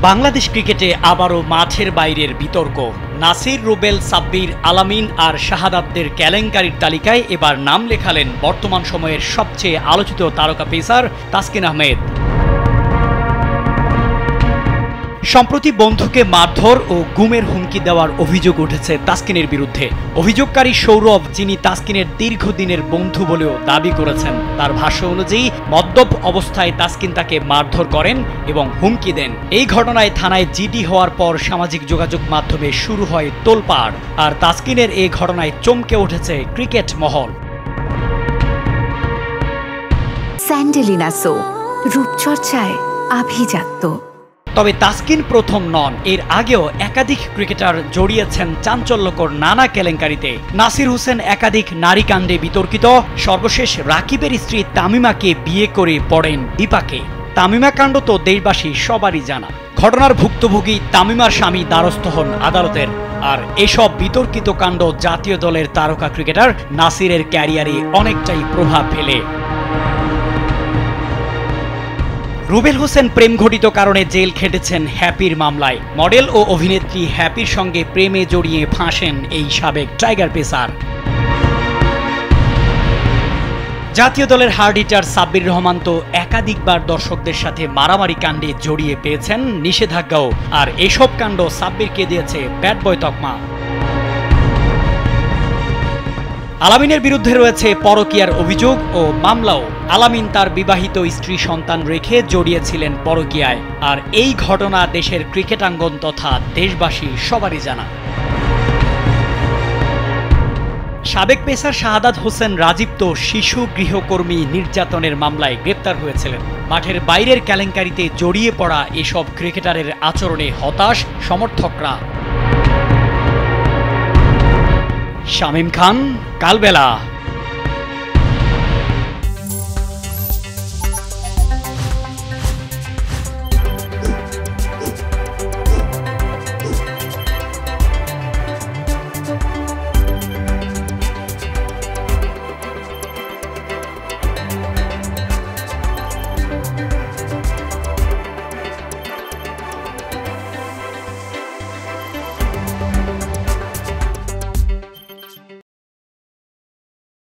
বাংলাদেশ ক্রিকেটে আবারও মাঠের বাইরের বিতর্ক। নাসির, রুবেল, সাব্বির, আলামিন আর শাহাদাতদের কেলেঙ্কারির তালিকায় এবার নাম লেখালেন বর্তমান সময়ের সবচেয়ে আলোচিত তারকা পেসার তাসকিন আহমেদ। সম্প্রতি বন্ধুকে মারধর ও গুমের হুমকি দেওয়ার অভিযোগ উঠেছে তাসকিনের বিরুদ্ধে। অভিযোগকারী সৌরভ, যিনি তাসকিনের দীর্ঘদিনের বন্ধু বলেও দাবি করেছেন, তার ভাষ্য অনুযায়ী মদ্যপ অবস্থায় তাসকিন তাকে মারধর করেন এবং হুমকি দেন। এই ঘটনায় থানায় জিডি হওয়ার পর সামাজিক যোগাযোগ মাধ্যমে শুরু হয় তোলপাড়। আর তাসকিনের এই ঘটনায় চমকে উঠেছে ক্রিকেট মহল। স্যান্ডেলিনা সো, রূপচর্চায় আভিজাত্য। তবে তাসকিন প্রথম নন, এর আগেও একাধিক ক্রিকেটার জড়িয়েছেন চাঞ্চল্যকর নানা কেলেঙ্কারিতে। নাসির হোসেন একাধিক নারীকাণ্ডে বিতর্কিত। সর্বশেষ রাকিবের স্ত্রী তামিমাকে বিয়ে করে পড়েন বিপাকে। তামিমা কাণ্ড তো দেশবাসী সবারই জানা। ঘটনার ভুক্তভোগী তামিমার স্বামী দ্বারস্থ হন আদালতের। আর এসব বিতর্কিত কাণ্ড জাতীয় দলের তারকা ক্রিকেটার নাসিরের ক্যারিয়ারে অনেকটাই প্রভাব ফেলে। রুবেল হোসেন প্রেম ঘটিত কারণে জেল খেটেছেন হ্যাপির মামলায়। মডেল ও অভিনেত্রী হ্যাপির সঙ্গে প্রেমে জড়িয়ে ফাঁসেন এই সাবেক টাইগার পেসার। জাতীয় দলের হার্ড হিটার সাব্বির রহমান তো একাধিকবার দর্শকদের সাথে মারামারি কাণ্ডে জড়িয়ে পেয়েছেন নিষেধাজ্ঞাও। আর এসব কাণ্ড সাব্বিরকে দিয়েছে ব্যাড বয় তকমা। আলামিনের বিরুদ্ধে রয়েছে পরকীয়ার অভিযোগ ও মামলাও। আলামিন তার বিবাহিত স্ত্রী সন্তান রেখে জড়িয়েছিলেন পরকীয়ায়। আর এই ঘটনা দেশের ক্রিকেটাঙ্গন তথা দেশবাসী সবারই জানা। সাবেক পেসার শাহাদাত হোসেন রাজীব তো শিশু গৃহকর্মী নির্যাতনের মামলায় গ্রেপ্তার হয়েছিলেন। মাঠের বাইরের কেলেঙ্কারিতে জড়িয়ে পড়া এসব ক্রিকেটারের আচরণে হতাশ সমর্থকরা। শামীম খান, কালবেলা।